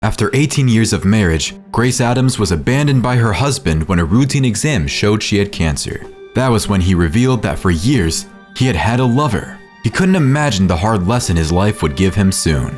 After 18 years of marriage, Grace Adams was abandoned by her husband when a routine exam showed she had cancer. That was when he revealed that for years, he had had a lover. He couldn't imagine the hard lesson his life would give him soon.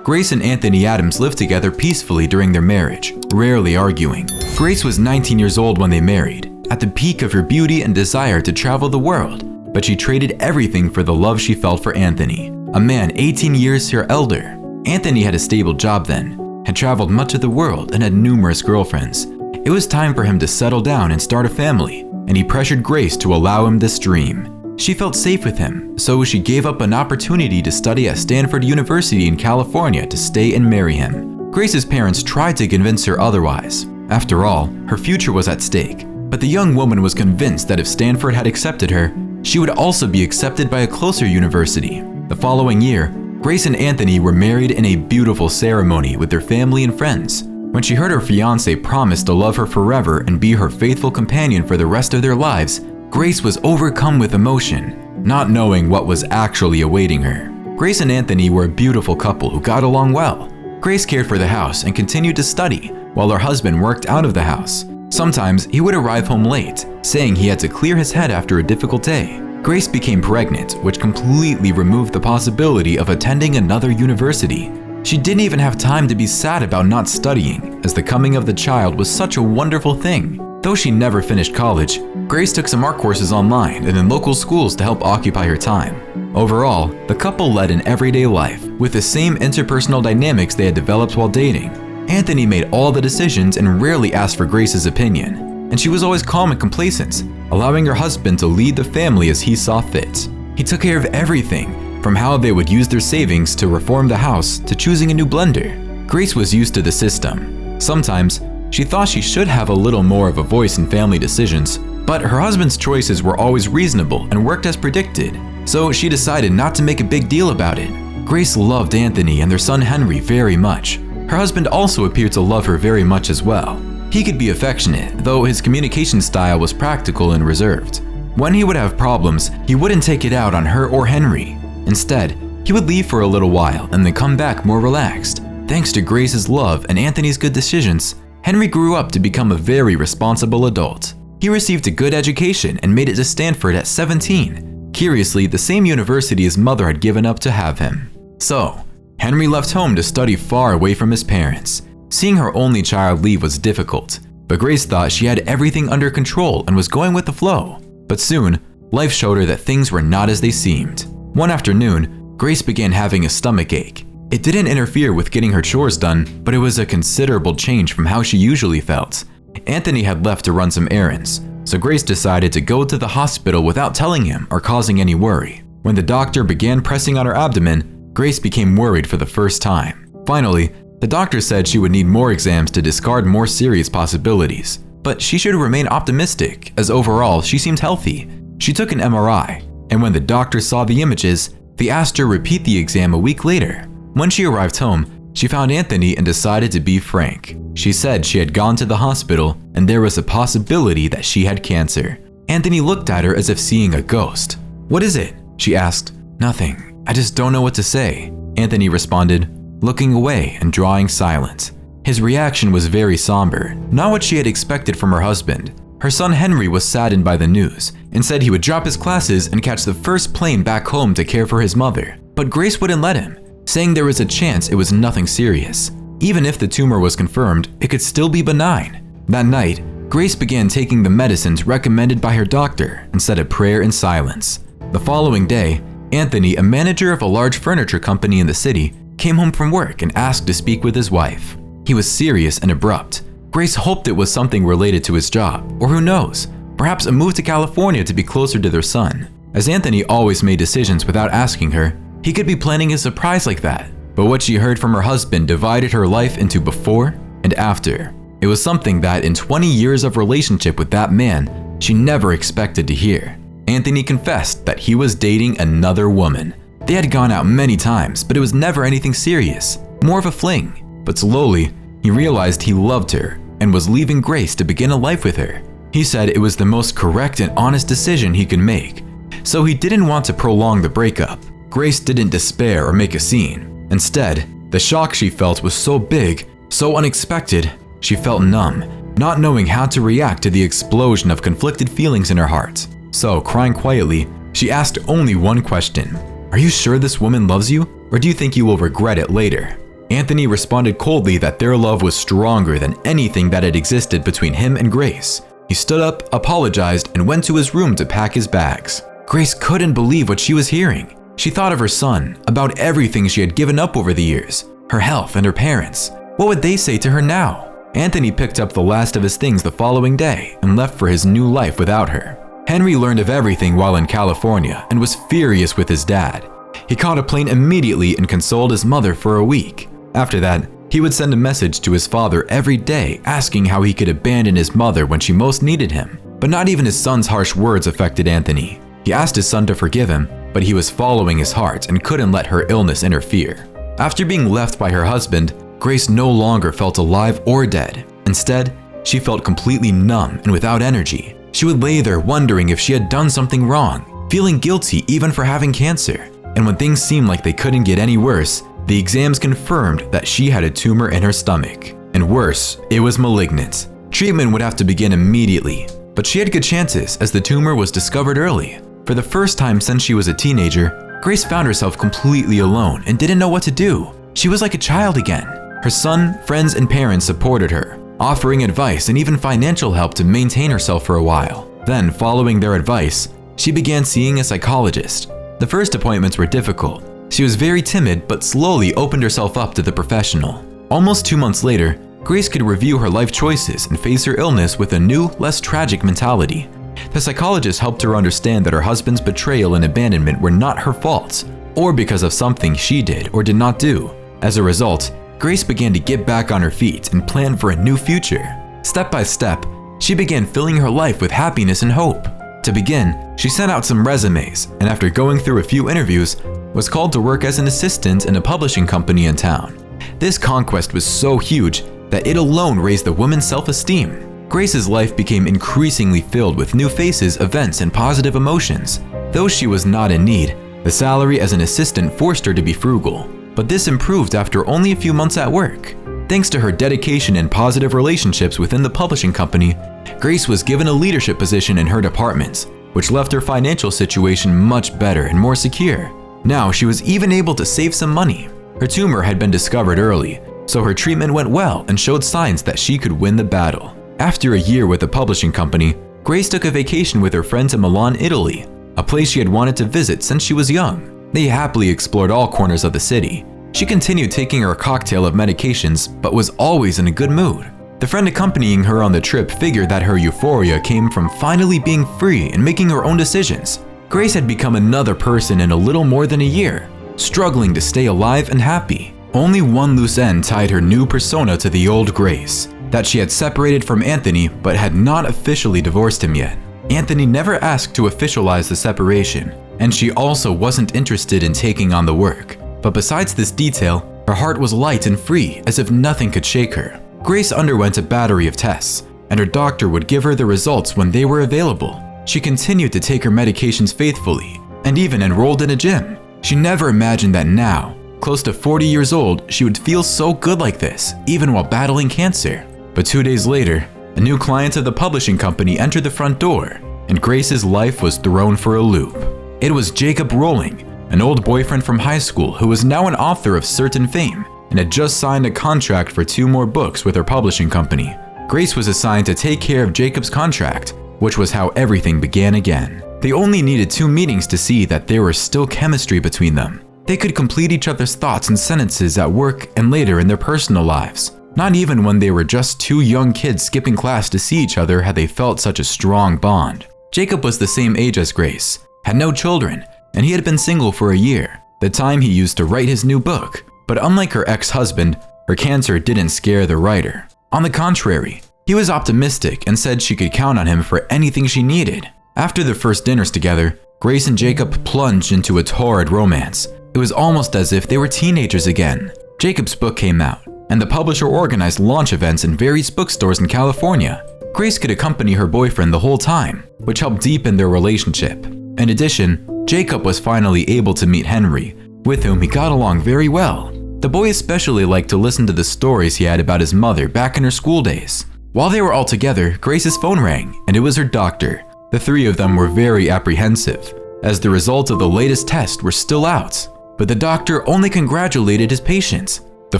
Grace and Anthony Adams lived together peacefully during their marriage, rarely arguing. Grace was 19 years old when they married, at the peak of her beauty and desire to travel the world, but she traded everything for the love she felt for Anthony, a man 18 years her elder. Anthony had a stable job then, had traveled much of the world, and had numerous girlfriends. It was time for him to settle down and start a family, and he pressured Grace to allow him this dream. She felt safe with him, so she gave up an opportunity to study at Stanford University in California to stay and marry him. Grace's parents tried to convince her otherwise. After all, her future was at stake. But the young woman was convinced that if Stanford had accepted her, she would also be accepted by a closer university. The following year, Grace and Anthony were married in a beautiful ceremony with their family and friends. When she heard her fiancé promise to love her forever and be her faithful companion for the rest of their lives, Grace was overcome with emotion, not knowing what was actually awaiting her. Grace and Anthony were a beautiful couple who got along well. Grace cared for the house and continued to study, while her husband worked out of the house. Sometimes he would arrive home late, saying he had to clear his head after a difficult day. Grace became pregnant, which completely removed the possibility of attending another university. She didn't even have time to be sad about not studying, as the coming of the child was such a wonderful thing. Though she never finished college, Grace took some art courses online and in local schools to help occupy her time. Overall, the couple led an everyday life, with the same interpersonal dynamics they had developed while dating. Anthony made all the decisions and rarely asked for Grace's opinion, and she was always calm and complacent, allowing her husband to lead the family as he saw fit. He took care of everything, from how they would use their savings to reform the house to choosing a new blender. Grace was used to the system. Sometimes, she thought she should have a little more of a voice in family decisions, but her husband's choices were always reasonable and worked as predicted, so she decided not to make a big deal about it. Grace loved Anthony and their son Henry very much. Her husband also appeared to love her very much as well. He could be affectionate, though his communication style was practical and reserved. When he would have problems, he wouldn't take it out on her or Henry. Instead, he would leave for a little while and then come back more relaxed. Thanks to Grace's love and Anthony's good decisions, Henry grew up to become a very responsible adult. He received a good education and made it to Stanford at 17, curiously the same university his mother had given up to have him. So, Henry left home to study far away from his parents. Seeing her only child leave was difficult, but Grace thought she had everything under control and was going with the flow. But soon, life showed her that things were not as they seemed. One afternoon, Grace began having a stomach ache. It didn't interfere with getting her chores done, but it was a considerable change from how she usually felt. Anthony had left to run some errands, so Grace decided to go to the hospital without telling him or causing any worry. When the doctor began pressing on her abdomen, Grace became worried for the first time. Finally, the doctor said she would need more exams to discard more serious possibilities, but she should remain optimistic, as overall she seemed healthy. She took an MRI, and when the doctor saw the images, they asked her to repeat the exam a week later. When she arrived home, she found Anthony and decided to be frank. She said she had gone to the hospital and there was a possibility that she had cancer. Anthony looked at her as if seeing a ghost. "What is it?" she asked. "Nothing. I just don't know what to say," Anthony responded, looking away and drawing silence. His reaction was very somber, not what she had expected from her husband. Her son Henry was saddened by the news and said he would drop his classes and catch the first plane back home to care for his mother. But Grace wouldn't let him, saying there was a chance it was nothing serious. Even if the tumor was confirmed, it could still be benign. That night, Grace began taking the medicines recommended by her doctor and said a prayer in silence. The following day, Anthony, a manager of a large furniture company in the city, came home from work and asked to speak with his wife. He was serious and abrupt. Grace hoped it was something related to his job, or who knows, perhaps a move to California to be closer to their son. As Anthony always made decisions without asking her, he could be planning a surprise like that. But what she heard from her husband divided her life into before and after. It was something that in 20 years of relationship with that man, she never expected to hear. Anthony confessed that he was dating another woman. They had gone out many times, but it was never anything serious, more of a fling. But slowly, he realized he loved her and was leaving Grace to begin a life with her. He said it was the most correct and honest decision he could make, so he didn't want to prolong the breakup. Grace didn't despair or make a scene. Instead, The shock she felt was so big, so unexpected, she felt numb, not knowing how to react to the explosion of conflicted feelings in her heart. So, crying quietly, she asked only one question. "Are you sure this woman loves you, or do you think you will regret it later?" Anthony responded coldly that their love was stronger than anything that had existed between him and Grace. He stood up, apologized, and went to his room to pack his bags. Grace couldn't believe what she was hearing. She thought of her son, about everything she had given up over the years, her health and her parents. What would they say to her now? Anthony picked up the last of his things the following day and left for his new life without her. Henry learned of everything while in California and was furious with his dad. He caught a plane immediately and consoled his mother for a week. After that, he would send a message to his father every day asking how he could abandon his mother when she most needed him. But not even his son's harsh words affected Anthony. He asked his son to forgive him, but he was following his heart and couldn't let her illness interfere. After being left by her husband, Grace no longer felt alive or dead. Instead, she felt completely numb and without energy. She would lay there wondering if she had done something wrong, feeling guilty even for having cancer. And when things seemed like they couldn't get any worse, the exams confirmed that she had a tumor in her stomach. And worse, it was malignant. Treatment would have to begin immediately, but she had good chances as the tumor was discovered early. For the first time since she was a teenager, Grace found herself completely alone and didn't know what to do. She was like a child again. Her son, friends, and parents supported her, offering advice and even financial help to maintain herself for a while. Then, following their advice, she began seeing a psychologist. The first appointments were difficult. She was very timid but slowly opened herself up to the professional. Almost 2 months later, Grace could review her life choices and face her illness with a new, less tragic mentality. The psychologist helped her understand that her husband's betrayal and abandonment were not her fault, or because of something she did or did not do. As a result, Grace began to get back on her feet and plan for a new future. Step by step, she began filling her life with happiness and hope. To begin, she sent out some resumes, and after going through a few interviews, was called to work as an assistant in a publishing company in town. This conquest was so huge that it alone raised the woman's self-esteem. Grace's life became increasingly filled with new faces, events, and positive emotions. Though she was not in need, the salary as an assistant forced her to be frugal. But this improved after only a few months at work. Thanks to her dedication and positive relationships within the publishing company, Grace was given a leadership position in her department, which left her financial situation much better and more secure. Now she was even able to save some money. Her tumor had been discovered early, so her treatment went well and showed signs that she could win the battle. After a year with the publishing company, Grace took a vacation with her friend to Milan, Italy, a place she had wanted to visit since she was young. They happily explored all corners of the city. She continued taking her cocktail of medications, but was always in a good mood. The friend accompanying her on the trip figured that her euphoria came from finally being free and making her own decisions. Grace had become another person in a little more than a year, struggling to stay alive and happy. Only one loose end tied her new persona to the old Grace, that she had separated from Anthony but had not officially divorced him yet. Anthony never asked to officialize the separation, and she also wasn't interested in taking on the work. But besides this detail, her heart was light and free, as if nothing could shake her. Grace underwent a battery of tests, and her doctor would give her the results when they were available. She continued to take her medications faithfully, and even enrolled in a gym. She never imagined that now, close to 40 years old, she would feel so good like this, even while battling cancer. But 2 days later, a new client of the publishing company entered the front door, and Grace's life was thrown for a loop. It was Jacob Rowling, an old boyfriend from high school who was now an author of certain fame and had just signed a contract for 2 more books with her publishing company. Grace was assigned to take care of Jacob's contract, which was how everything began again. They only needed 2 meetings to see that there was still chemistry between them. They could complete each other's thoughts and sentences at work and later in their personal lives. Not even when they were just 2 young kids skipping class to see each other had they felt such a strong bond. Jacob was the same age as Grace, had no children, and he had been single for a year, the time he used to write his new book. But unlike her ex-husband, her cancer didn't scare the writer. On the contrary, he was optimistic and said she could count on him for anything she needed. After their first dinners together, Grace and Jacob plunged into a torrid romance. It was almost as if they were teenagers again. Jacob's book came out, and the publisher organized launch events in various bookstores in California. Grace could accompany her boyfriend the whole time, which helped deepen their relationship. In addition, Jacob was finally able to meet Henry, with whom he got along very well. The boy especially liked to listen to the stories he had about his mother back in her school days. While they were all together, Grace's phone rang, and it was her doctor. The three of them were very apprehensive, as the results of the latest test were still out. But the doctor only congratulated his patient. The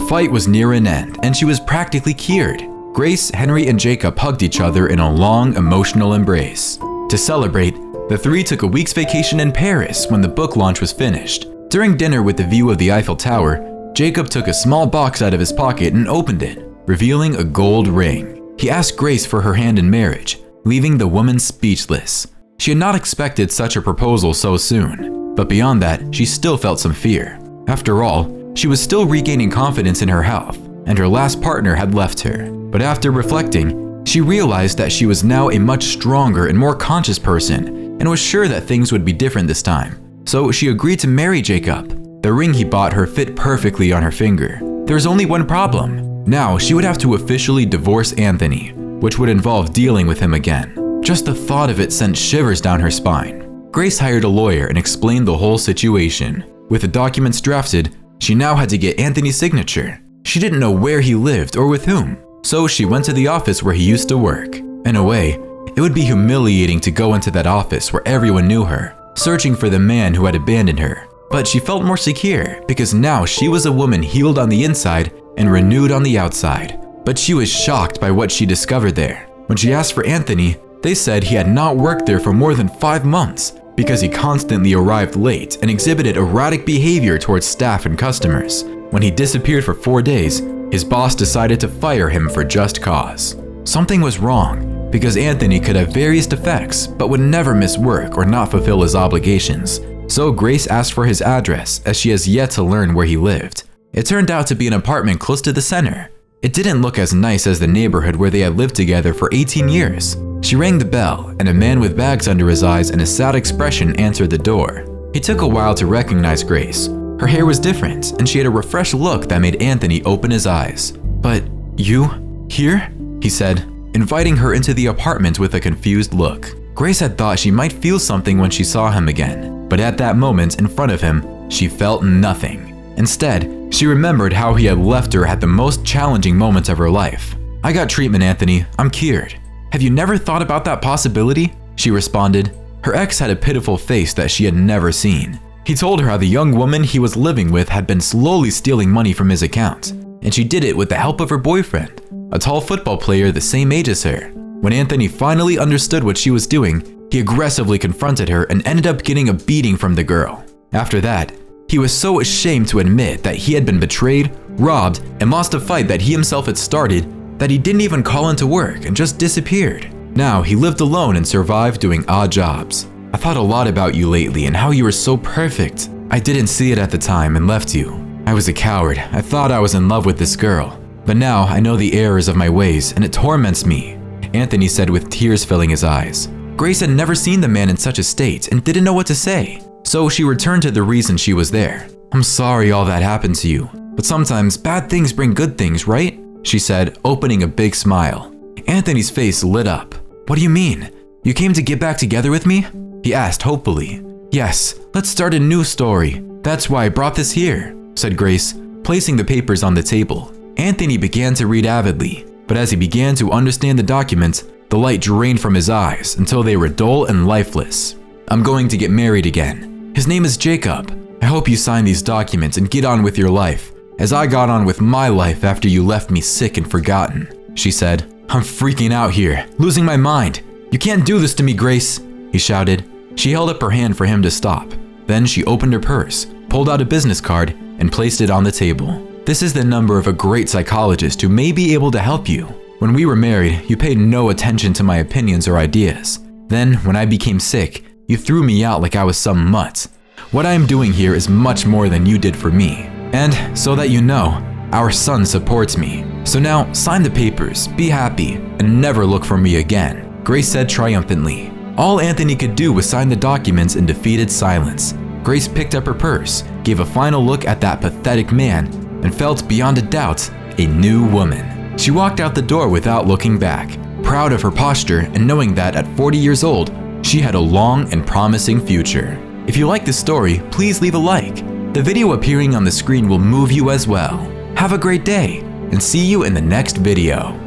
fight was near an end, and she was practically cured. Grace, Henry, and Jacob hugged each other in a long, emotional embrace. To celebrate, the three took a week's vacation in Paris when the book launch was finished. During dinner with the view of the Eiffel Tower, Jacob took a small box out of his pocket and opened it, revealing a gold ring. He asked Grace for her hand in marriage, leaving the woman speechless. She had not expected such a proposal so soon, but beyond that, she still felt some fear. After all, she was still regaining confidence in her health, and her last partner had left her. But after reflecting, she realized that she was now a much stronger and more conscious person, and was sure that things would be different this time. So she agreed to marry Jacob. The ring he bought her fit perfectly on her finger. There was only one problem. Now she would have to officially divorce Anthony, which would involve dealing with him again. Just the thought of it sent shivers down her spine. Grace hired a lawyer and explained the whole situation. With the documents drafted, she now had to get Anthony's signature. She didn't know where he lived or with whom, so she went to the office where he used to work. In a way, it would be humiliating to go into that office where everyone knew her, searching for the man who had abandoned her. But she felt more secure because now she was a woman healed on the inside and renewed on the outside. But she was shocked by what she discovered there. When she asked for Anthony, they said he had not worked there for more than 5 months because he constantly arrived late and exhibited erratic behavior towards staff and customers. When he disappeared for 4 days, his boss decided to fire him for just cause. Something was wrong because Anthony could have various defects but would never miss work or not fulfill his obligations. So Grace asked for his address as she has yet to learn where he lived. It turned out to be an apartment close to the center. It didn't look as nice as the neighborhood where they had lived together for 18 years. She rang the bell, and a man with bags under his eyes and a sad expression answered the door. He took a while to recognize Grace. Her hair was different, and she had a refreshed look that made Anthony open his eyes. "But you? Here?" he said, inviting her into the apartment with a confused look. Grace had thought she might feel something when she saw him again, but at that moment in front of him, she felt nothing. Instead, she remembered how he had left her at the most challenging moments of her life. "I got treatment, Anthony. I'm cured. Have you never thought about that possibility?" she responded. Her ex had a pitiful face that she had never seen. He told her how the young woman he was living with had been slowly stealing money from his account, and she did it with the help of her boyfriend, a tall football player the same age as her. When Anthony finally understood what she was doing, he aggressively confronted her and ended up getting a beating from the girl. After that, he was so ashamed to admit that he had been betrayed, robbed, and lost a fight that he himself had started that he didn't even call into work and just disappeared. Now he lived alone and survived doing odd jobs. "I thought a lot about you lately and how you were so perfect. I didn't see it at the time and left you. I was a coward. I thought I was in love with this girl. But now I know the errors of my ways and it torments me," Anthony said with tears filling his eyes. Grace had never seen the man in such a state and didn't know what to say. So she returned to the reason she was there. "I'm sorry all that happened to you, but sometimes bad things bring good things, right?" she said, opening a big smile. Anthony's face lit up. "What do you mean? You came to get back together with me?" he asked hopefully. "Yes, let's start a new story. That's why I brought this here," said Grace, placing the papers on the table. Anthony began to read avidly, but as he began to understand the documents, the light drained from his eyes until they were dull and lifeless. "I'm going to get married again. His name is Jacob. I hope you sign these documents and get on with your life, as I got on with my life after you left me sick and forgotten," she said. "I'm freaking out here, losing my mind. You can't do this to me, Grace," he shouted. She held up her hand for him to stop. Then she opened her purse, pulled out a business card, and placed it on the table. "This is the number of a great psychologist who may be able to help you. When we were married, you paid no attention to my opinions or ideas. Then, when I became sick, you threw me out like I was some mutt. What I am doing here is much more than you did for me. And so that you know, our son supports me. So now sign the papers, be happy, and never look for me again," Grace said triumphantly. All Anthony could do was sign the documents in defeated silence. Grace picked up her purse, gave a final look at that pathetic man, and felt beyond a doubt a new woman. She walked out the door without looking back, proud of her posture and knowing that at 40 years old, she had a long and promising future. If you like this story, please leave a like. The video appearing on the screen will move you as well. Have a great day, and see you in the next video.